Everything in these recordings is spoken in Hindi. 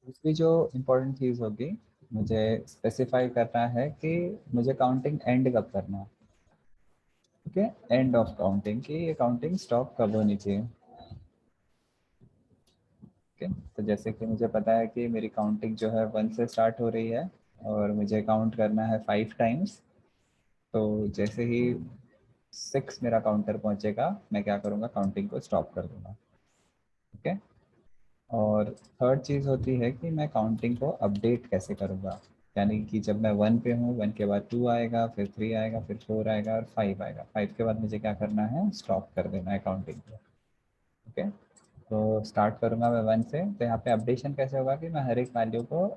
दूसरी जो इम्पोर्टेंट चीज़ होगी, मुझे स्पेसिफाई करना है कि मुझे काउंटिंग एंड कब करना है। ओके, एंड ऑफ काउंटिंग की ये काउंटिंग स्टॉप कब होनी चाहिए। ओके, तो जैसे कि मुझे पता है कि मेरी काउंटिंग जो है 1 से स्टार्ट हो रही है और मुझे काउंट करना है 5 टाइम्स। तो जैसे ही 6 मेरा काउंटर पहुंचेगा, मैं क्या करूँगा, काउंटिंग को स्टॉप कर दूँगा। ओके, और थर्ड चीज़ होती है कि मैं काउंटिंग को अपडेट कैसे करूँगा। यानी कि जब मैं 1 पे हूँ, 1 के बाद 2 आएगा, फिर 3 आएगा, फिर 4 आएगा और 5 आएगा। 5 के बाद मुझे क्या करना है, स्टॉप कर देना है काउंटिंग को। ओके, तो स्टार्ट करूँगा मैं 1 से। तो यहाँ पे अपडेशन कैसे होगा कि मैं हर एक वैल्यू को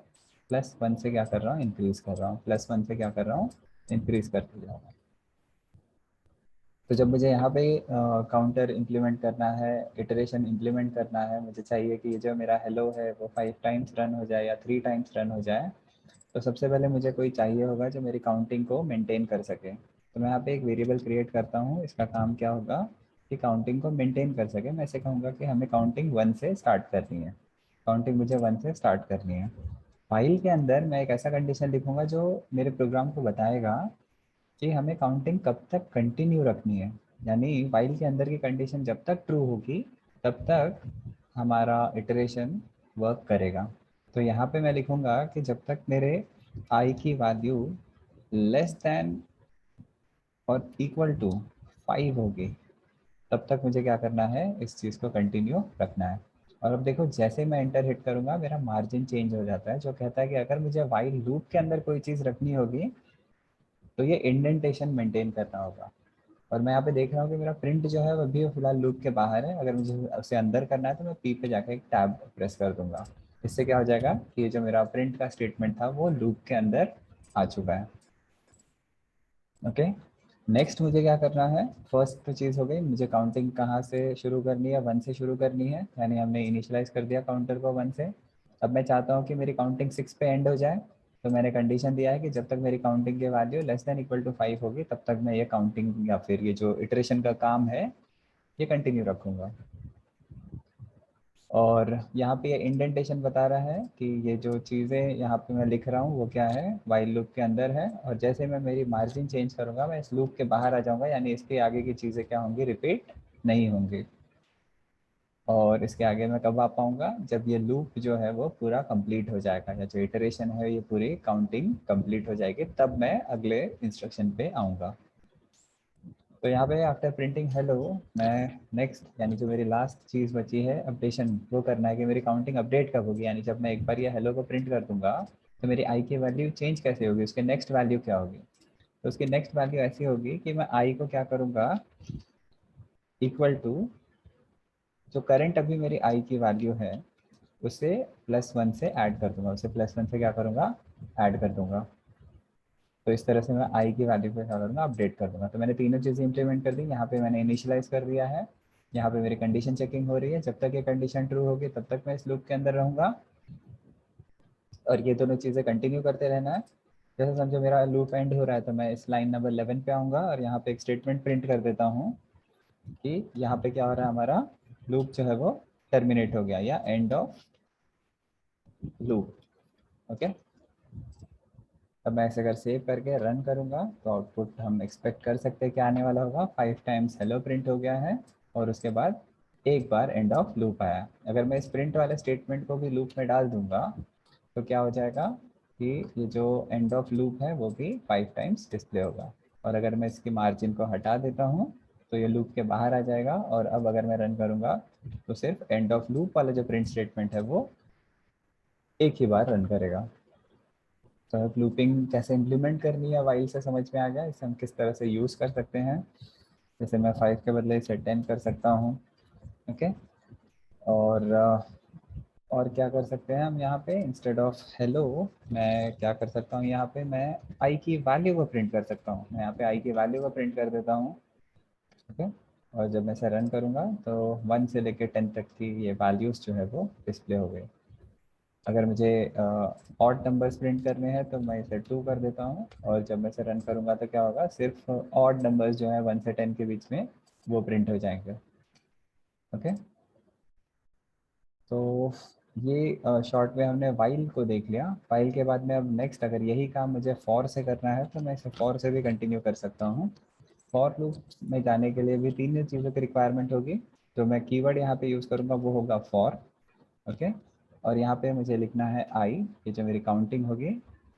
+1 से क्या कर रहा हूँ, इंक्रीज कर रहा हूँ। +1 से क्या कर रहा हूँ, इंक्रीज करते जाऊँगा। तो जब मुझे यहाँ पे काउंटर इम्प्लीमेंट करना है, इटरेशन इम्प्लीमेंट करना है, मुझे चाहिए कि ये जो मेरा हेलो है वो 5 टाइम्स रन हो जाए या 3 टाइम्स रन हो जाए। तो सबसे पहले मुझे कोई चाहिए होगा जो मेरी काउंटिंग को मेंटेन कर सके। तो मैं यहाँ पे एक वेरिएबल क्रिएट करता हूँ। इसका काम क्या होगा कि काउंटिंग को मेंटेन कर सके। मैं इसे कहूँगा कि हमें काउंटिंग 1 से स्टार्ट करनी है। काउंटिंग मुझे 1 से स्टार्ट करनी है। फाइल के अंदर मैं एक ऐसा कंडीशन लिखूँगा जो मेरे प्रोग्राम को बताएगा कि हमें काउंटिंग कब तक कंटिन्यू रखनी है। यानी फाइल के अंदर की कंडीशन जब तक ट्रू होगी तब तक हमारा इटरेशन वर्क करेगा। तो यहाँ पे मैं लिखूँगा कि जब तक मेरे आई की वैल्यू लेस देन और इक्वल टू 5 होगी तब तक मुझे क्या करना है, इस चीज़ को कंटिन्यू रखना है। और अब देखो, जैसे मैं एंटर हिट करूँगा मेरा मार्जिन चेंज हो जाता है, जो कहता है कि अगर मुझे वाइल लूप के अंदर कोई चीज़ रखनी होगी तो ये इंडेंटेशन मेंटेन करना होगा। और मैं यहाँ पे देख रहा हूँ कि मेरा प्रिंट जो है वो भी फिलहाल लूप के बाहर है। अगर मुझे उसे अंदर करना है तो मैं पी पे जाकर एक टैब प्रेस कर दूंगा। इससे क्या हो जाएगा कि ये जो मेरा प्रिंट का स्टेटमेंट था वो लूप के अंदर आ चुका है। ओके, नेक्स्ट मुझे क्या करना है, फर्स्ट चीज़ हो गई, मुझे काउंटिंग कहाँ से शुरू करनी है, 1 से शुरू करनी है। यानी हमने इनिशियलाइज कर दिया काउंटर को 1 से। अब मैं चाहता हूँ कि मेरी काउंटिंग 6 पे एंड हो जाए। तो मैंने कंडीशन दिया है कि जब तक मेरी काउंटिंग की value less than equal to 5 होगी तब तक मैं ये काउंटिंग या फिर ये जो इटरेशन का काम है ये कंटिन्यू रखूँगा। और यहाँ पे ये इंडेंटेशन बता रहा है कि ये जो चीज़ें यहाँ पे मैं लिख रहा हूँ वो क्या है, वाइल लूप के अंदर है। और जैसे मैं मेरी मार्जिन चेंज करूँगा मैं इस लूप के बाहर आ जाऊँगा, यानी इसके आगे की चीज़ें क्या होंगी, रिपीट नहीं होंगी। और इसके आगे मैं कब आ पाऊँगा, जब ये लूप जो है वो पूरा कंप्लीट हो जाएगा, या जो इटरेशन है ये पूरी काउंटिंग कंप्लीट हो जाएगी, तब मैं अगले इंस्ट्रक्शन पे आऊँगा। तो यहाँ पे आफ्टर प्रिंटिंग हेलो, मैं नेक्स्ट यानी जो मेरी लास्ट चीज़ बची है अपडेशन, वो करना है कि मेरी काउंटिंग अपडेट कब होगी। यानी जब मैं एक बार ये हेलो को प्रिंट कर दूंगा तो मेरी आई की वैल्यू चेंज कैसे होगी, उसके नेक्स्ट वैल्यू क्या होगी। तो उसकी नेक्स्ट वैल्यू ऐसी होगी कि मैं आई को क्या करूँगा, इक्वल टू जो करंट अभी मेरी आई की वैल्यू है उसे +1 से ऐड कर दूंगा। उसे +1 से क्या करूँगा, ऐड कर दूंगा। तो इस तरह से मैं आई की वैल्यू को क्या करूँगा, अपडेट कर दूंगा। तो मैंने तीनों चीज़ें इंप्लीमेंट कर दी। यहाँ पे मैंने इनिशियलाइज कर दिया है, यहाँ पे मेरी कंडीशन चेकिंग हो रही है। जब तक ये कंडीशन ट्रू होगी तब तक मैं इस लूप के अंदर रहूँगा और ये दोनों चीज़ें कंटिन्यू करते रहना है। जैसे समझो मेरा लूप एंड हो रहा है तो मैं इस लाइन नंबर 11 पे आऊँगा और यहाँ पे एक स्टेटमेंट प्रिंट कर देता हूँ कि यहाँ पे क्या हो रहा है, हमारा लूप जो है वो टर्मिनेट हो गया या एंड ऑफ लूप। ओके, अब मैं ऐसे अगर सेव करके रन करूँगा तो आउटपुट हम एक्सपेक्ट कर सकते हैं कि आने वाला होगा 5 टाइम्स हेलो प्रिंट हो गया है और उसके बाद एक बार एंड ऑफ लूप आया। अगर मैं इस प्रिंट वाले स्टेटमेंट को भी लूप में डाल दूंगा तो क्या हो जाएगा कि ये जो एंड ऑफ लूप है वो भी 5 टाइम्स डिस्प्ले होगा। और अगर मैं इसकी मार्जिन को हटा देता हूँ तो ये लूप के बाहर आ जाएगा। और अब अगर मैं रन करूँगा तो सिर्फ एंड ऑफ लूप वाला जो प्रिंट स्टेटमेंट है वो एक ही बार रन करेगा। तो अब लूपिंग कैसे इम्प्लीमेंट करनी है वाइल से समझ में आ गया। इसे हम किस तरह से यूज़ कर सकते हैं। जैसे मैं 5 के बदले इसे 10 कर सकता हूँ। ओके, और क्या कर सकते हैं हम यहाँ पे, इंस्टेड ऑफ हेलो मैं क्या कर सकता हूँ, यहाँ पे मैं आई की वैल्यू को प्रिंट कर सकता हूँ। मैं यहाँ पे आई की वैल्यू को प्रिंट कर देता हूँ। ओके, और जब मैं इसे रन करूँगा तो 1 से लेकर 10 तक की ये वैल्यूज़ जो है वो डिस्प्ले हो गई। अगर मुझे ऑड नंबर्स प्रिंट करने हैं तो मैं इसे 2 कर देता हूँ और जब मैं इसे रन करूँगा तो क्या होगा, सिर्फ ऑड नंबर्स जो है 1 से 10 के बीच में वो प्रिंट हो जाएंगे। ओके, तो ये शॉर्ट में हमने वाइल को देख लिया। वाइल के बाद में अब नेक्स्ट अगर यही काम मुझे फॉर से करना है तो मैं इसे फॉर से भी कंटिन्यू कर सकता हूँ। फॉर लूप में जाने के लिए भी तीन चीज़ों की रिक्वायरमेंट होगी। तो मैं कीवर्ड यहाँ पे यूज़ करूँगा वो होगा फॉर। ओके, और यहाँ पे मुझे लिखना है आई। ये जो मेरी काउंटिंग होगी,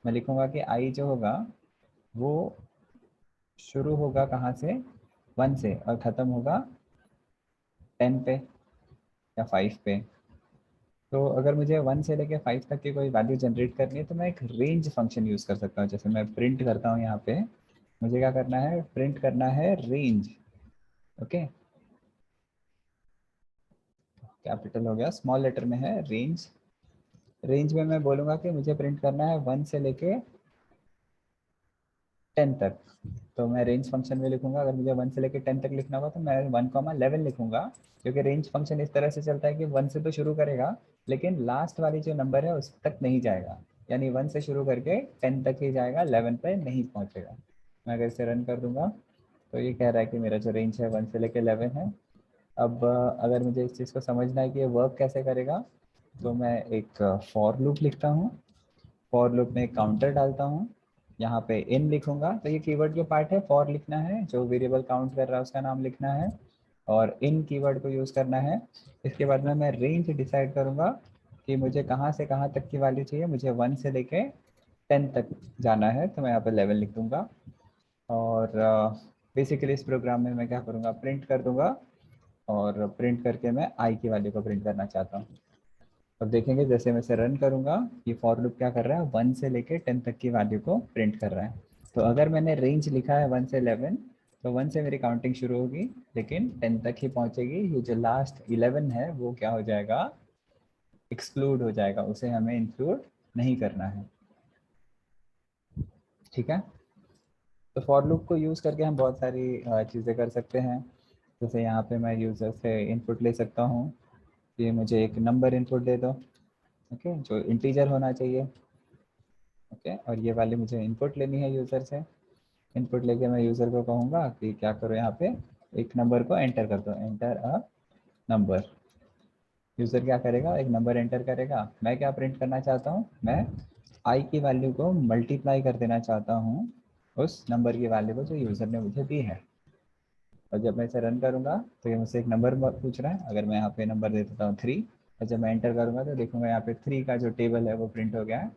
मैं लिखूँगा कि आई जो होगा वो शुरू होगा कहाँ से, 1 से, और ख़त्म होगा 10 पे या 5 पे। तो अगर मुझे 1 से लेके 5 तक की कोई वैल्यू जनरेट करनी है तो मैं एक रेंज फंक्शन यूज़ कर सकता हूँ। जैसे मैं प्रिंट करता हूँ यहाँ पे, मुझे क्या करना है, प्रिंट करना है रेंज। ओके, कैपिटल हो गया, स्मॉल लेटर में है रेंज। रेंज में मैं बोलूँगा कि मुझे प्रिंट करना है 1 से लेके 10 तक। तो मैं रेंज फंक्शन में लिखूंगा, अगर मुझे 1 से लेकर 10 तक लिखना होगा तो मैं 1,11 लिखूंगा, क्योंकि रेंज फंक्शन इस तरह से चलता है कि 1 से तो शुरू करेगा लेकिन लास्ट वाली जो नंबर है उस तक नहीं जाएगा। यानी 1 से शुरू करके 10 तक ही जाएगा, 11 पे नहीं पहुंचेगा। मैं अगर इसे रन कर दूंगा तो ये कह रहा है कि मेरा जो रेंज है 1 से लेकर 11 है। अब अगर मुझे इस चीज़ को समझना है कि ये वर्क कैसे करेगा, तो मैं एक फॉर लूप लिखता हूँ। फॉर लूप में एक काउंटर डालता हूँ, यहाँ पे इन लिखूंगा। तो ये कीवर्ड जो पार्ट है, फॉर लिखना है, जो वेरिएबल काउंट कर रहा है उसका नाम लिखना है, और इन कीवर्ड को यूज़ करना है। इसके बाद में मैं रेंज डिसाइड करूँगा कि मुझे कहाँ से कहाँ तक की वैल्यू चाहिए। मुझे 1 से लेके 10 तक जाना है, तो मैं यहाँ पे 11 लिख दूँगा। और बेसिकली इस प्रोग्राम में मैं क्या करूँगा, प्रिंट कर दूँगा, और प्रिंट करके मैं आई की वैल्यू को प्रिंट करना चाहता हूँ। अब देखेंगे जैसे मैं इसे रन करूंगा, ये फॉर लूप क्या कर रहा है, 1 से लेके 10 तक की वैल्यू को प्रिंट कर रहा है। तो अगर मैंने रेंज लिखा है 1 से 11, तो 1 से मेरी काउंटिंग शुरू होगी लेकिन 10 तक ही पहुंचेगी। ये जो लास्ट 11 है वो क्या हो जाएगा, एक्सक्लूड हो जाएगा, उसे हमें इंक्लूड नहीं करना है। ठीक है, तो फॉर लूप को यूज़ करके हम बहुत सारी चीज़ें कर सकते हैं। जैसे यहाँ पे मैं यूज़र से इनपुट ले सकता हूँ कि मुझे एक नंबर इनपुट दे दो। ओके, जो इंटीजर होना चाहिए। ओके, और ये वाली मुझे इनपुट लेनी है यूज़र से। इनपुट लेके मैं यूज़र को कहूँगा कि क्या करो, यहाँ पे एक नंबर को एंटर कर दो, एंटर अ नंबर। यूज़र क्या करेगा, एक नंबर एंटर करेगा। मैं क्या प्रिंट करना चाहता हूँ, मैं आई की वैल्यू को मल्टीप्लाई कर देना चाहता हूँ उस नंबर की वैल्यू को जो यूज़र ने मुझे दी है। और जब मैं इसे रन करूँगा तो ये मुझसे एक नंबर पूछ रहा है। अगर मैं यहाँ पे नंबर दे देता हूँ 3, और जब मैं एंटर करूँगा तो देखूँगा यहाँ पे 3 का जो टेबल है वो प्रिंट हो गया है।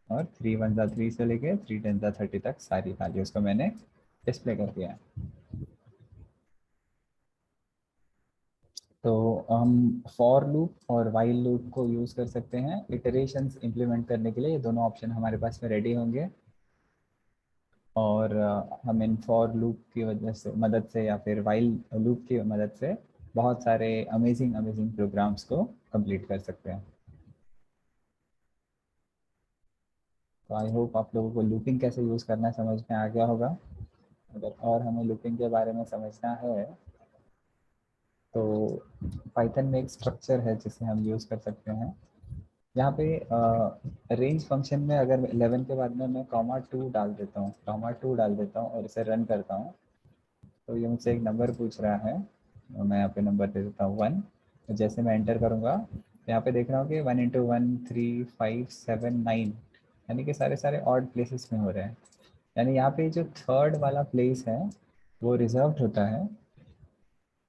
और 3 1 3 से लेके 3 10 30 तक सारी वैल्यूज़ को मैंने डिस्प्ले कर दिया है। तो हम फॉर लूप और वाइल लूप को यूज़ कर सकते हैं इटरेशंस इंप्लीमेंट करने के लिए। ये दोनों ऑप्शन हमारे पास में रेडी होंगे, और हम इन फॉर लूप की वजह से, मदद से, या फिर वाइल लूप की मदद से बहुत सारे अमेजिंग अमेजिंग प्रोग्राम्स को कंप्लीट कर सकते हैं। तो आई होप आप लोगों को लूपिंग कैसे यूज़ करना है समझ में आ गया होगा। अगर और हमें लूपिंग के बारे में समझना है तो पाइथन में एक स्ट्रक्चर है जिसे हम यूज़ कर सकते हैं। यहाँ पे रेंज फंक्शन में अगर 11 के बाद में मैं कॉमा 2 डाल देता हूँ, कॉमा 2 डाल देता हूँ और इसे रन करता हूँ, तो ये मुझसे एक नंबर पूछ रहा है, और मैं यहाँ पे नंबर दे देता हूँ 1। तो जैसे मैं एंटर करूँगा तो यहाँ पे देख रहा हूँ कि 1 × 1 3 5 7 9, यानी कि सारे सारे ऑड प्लेसेस में हो रहे हैं। यानी यहाँ पे जो थर्ड वाला प्लेस है वो रिजर्व्ड होता है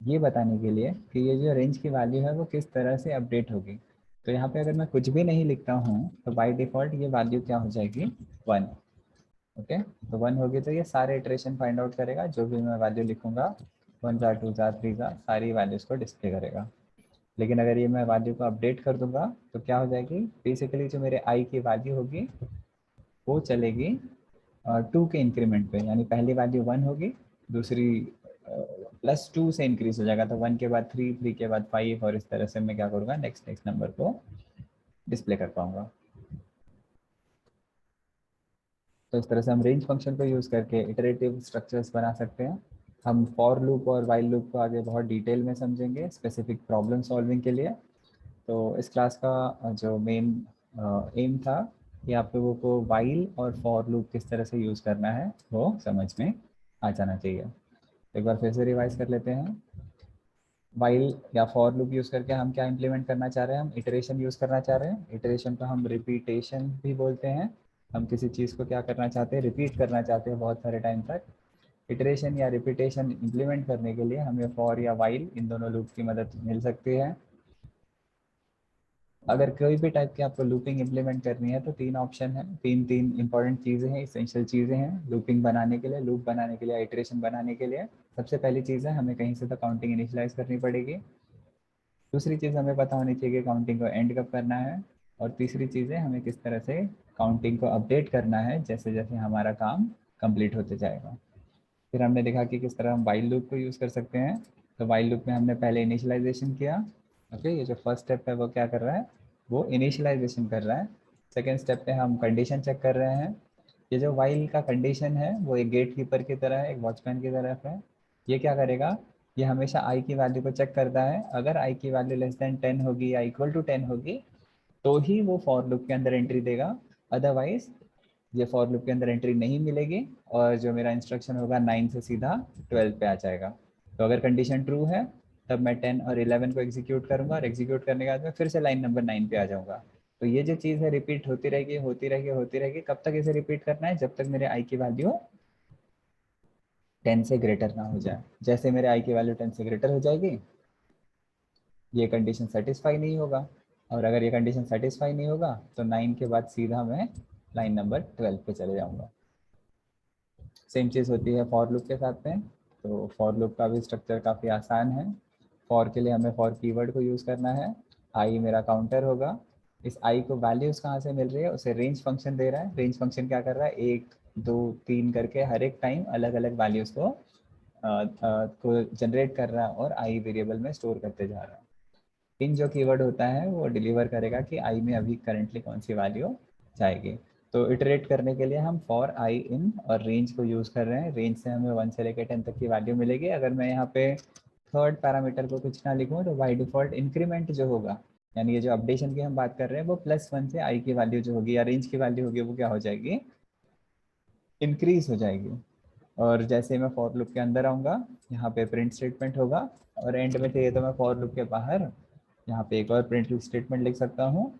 ये बताने के लिए कि ये जो रेंज की वैल्यू है वो किस तरह से अपडेट होगी। तो यहाँ पे अगर मैं कुछ भी नहीं लिखता हूँ तो बाय डिफ़ॉल्ट ये वैल्यू क्या हो जाएगी, 1। ओके, तो 1 होगी तो ये सारे इटरेशन फाइंड आउट करेगा, जो भी मैं वैल्यू लिखूंगा 1 जार 2 जार 3 जार सारी वैल्यूज़ को डिस्प्ले करेगा। लेकिन अगर ये मैं वैल्यू को अपडेट कर दूंगा तो क्या हो जाएगी, बेसिकली जो मेरे आई की वैल्यू होगी वो चलेगी 2 के इंक्रीमेंट पे। यानी पहली वैल्यू 1 होगी, दूसरी +2 से इंक्रीज हो जाएगा, तो 1 के बाद 3, 3 के बाद 5, और इस तरह से मैं क्या करूँगा, नेक्स्ट नेक्स्ट नंबर को डिस्प्ले कर पाऊंगा। तो इस तरह से हम रेंज फंक्शन को यूज़ करके इटरेटिव स्ट्रक्चर्स बना सकते हैं। हम फॉर लूप और वाइल लूप को आगे बहुत डिटेल में समझेंगे स्पेसिफिक प्रॉब्लम सॉल्विंग के लिए। तो इस क्लास का जो मेन एम था कि आप लोगों को वाइल और फॉर लूप किस तरह से यूज़ करना है वो समझ में आ जाना चाहिए। एक बार फिर से रिवाइज कर लेते हैं। वाइल या फॉर लूप यूज़ करके हम क्या इंप्लीमेंट करना चाह रहे हैं, हम इटरेशन यूज़ करना चाह रहे हैं। इटरेशन को हम रिपीटेशन भी बोलते हैं। हम किसी चीज़ को क्या करना चाहते हैं, रिपीट करना चाहते हैं बहुत सारे टाइम तक। इटरेशन या रिपीटेशन इंप्लीमेंट करने के लिए हमें फॉर या वाइल इन दोनों लूप की मदद मिल सकती है। अगर कोई भी टाइप की आपको लूपिंग इंप्लीमेंट करनी है तो तीन ऑप्शन है, तीन इंपॉर्टेंट चीज़ें हैं, इसेंशियल चीज़ें हैं लूपिंग बनाने के लिए, लूप बनाने के लिए, इटरेशन बनाने के लिए। सबसे पहली चीज़ है हमें कहीं से तो काउंटिंग इनिशियलाइज करनी पड़ेगी। दूसरी चीज़ हमें पता होनी चाहिए कि काउंटिंग को एंड कब करना है। और तीसरी चीज़ है हमें किस तरह से काउंटिंग को अपडेट करना है जैसे जैसे हमारा काम कंप्लीट होते जाएगा। फिर हमने देखा कि किस तरह हम वाइल लूप को यूज़ कर सकते हैं। तो वाइल लूप में हमने पहले इनिशियलाइजेशन किया। ओके, ये जो फर्स्ट स्टेप है वो क्या कर रहा है, वो इनिशियलाइजेशन कर रहा है। सेकेंड स्टेप पे हम कंडीशन चेक कर रहे हैं। ये जो वाइल का कंडीशन है वो एक गेट कीपर की तरह है, एक वॉचमैन की तरफ है। ये क्या करेगा, ये हमेशा आई की वैल्यू को चेक करता है। अगर आई की वैल्यू लेस देन 10 होगी या इक्वल टू 10 होगी तो ही वो फॉर लूप के अंदर एंट्री देगा। अदरवाइज ये फॉर लूप के अंदर एंट्री नहीं मिलेगी और जो मेरा इंस्ट्रक्शन होगा 9 से सीधा 12 पे आ जाएगा। तो अगर कंडीशन ट्रू है तब मैं 10 और 11 को एग्जीक्यूट करूंगा और एग्जीक्यूट करने के बाद में फिर से लाइन नंबर 9 पे आ जाऊंगा। तो ये जो चीज़ है रिपीट होती रहेगी होती रहेगी होती रहेगी। कब तक इसे रिपीट करना है, जब तक मेरे आई की वैल्यू 10 से ग्रेटर ना हो जाए। जैसे मेरे आई की वैल्यू 10 से ग्रेटर हो जाएगी ये कंडीशन सेटिस्फाई नहीं होगा, और अगर ये कंडीशन सेटिस्फाई नहीं होगा तो 9 के बाद सीधा मैं लाइन नंबर 12 पे चले जाऊंगा। सेम चीज़ होती है फॉर लूप के साथ में। तो फॉर लूप का भी स्ट्रक्चर काफ़ी आसान है। फॉर के लिए हमें फॉर कीवर्ड को यूज़ करना है। आई मेरा काउंटर होगा। इस आई को वैल्यूज़ कहाँ से मिल रही है, उसे रेंज फंक्शन दे रहा है। रेंज फंक्शन क्या कर रहा है, 1 2 3 करके हर एक टाइम अलग अलग वैल्यूज़ को जनरेट कर रहा है और आई वेरिएबल में स्टोर करते जा रहा है। इन जो कीवर्ड होता है वो डिलीवर करेगा कि आई में अभी करंटली कौन सी वैल्यू जाएगी। तो इटरेट करने के लिए हम फॉर आई इन और रेंज को यूज़ कर रहे हैं। रेंज से हमें 1 से लेकर 10 तक की वैल्यू मिलेगी। अगर मैं यहाँ पे थर्ड पैरामीटर को कुछ ना लिखूँ तो बाई डिफॉल्ट इंक्रीमेंट जो होगा, यानी ये जो अपडेशन की हम बात कर रहे हैं वो +1 से आई की वैल्यू जो होगी या रेंज की वैल्यू होगी वो क्या हो जाएगी, इंक्रीज हो जाएगी। और जैसे मैं फॉर लूप के अंदर आऊँगा यहाँ पे प्रिंट स्टेटमेंट होगा, और एंड में चाहिए तो मैं फॉर लूप के बाहर यहाँ पे एक और प्रिंट स्टेटमेंट लिख सकता हूँ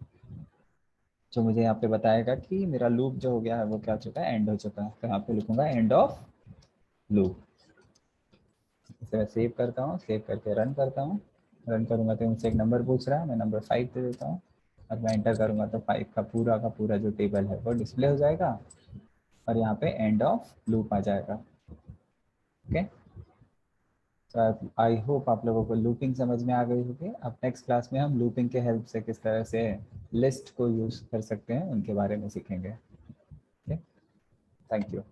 जो मुझे यहाँ पे बताएगा कि मेरा लूप जो हो गया है वो क्या हो चुका है, एंड हो चुका है। तो यहाँ पे लिखूंगा एंड ऑफ लूप। इसे मैं सेव करता हूँ, सेव करके रन करता हूँ। रन करूँगा तो मुझसे एक नंबर पूछ रहा है, मैं नंबर 5 दे देता हूँ और मैं एंटर करूँगा तो 5 का पूरा जो टेबल है वो डिस्प्ले हो जाएगा और यहाँ पे एंड ऑफ लूप आ जाएगा। ओके, तो आई होप आप लोगों को लूपिंग समझ में आ गई होगी। अब नेक्स्ट क्लास में हम लूपिंग के हेल्प से किस तरह से लिस्ट को यूज़ कर सकते हैं उनके बारे में सीखेंगे। Okay, thank you.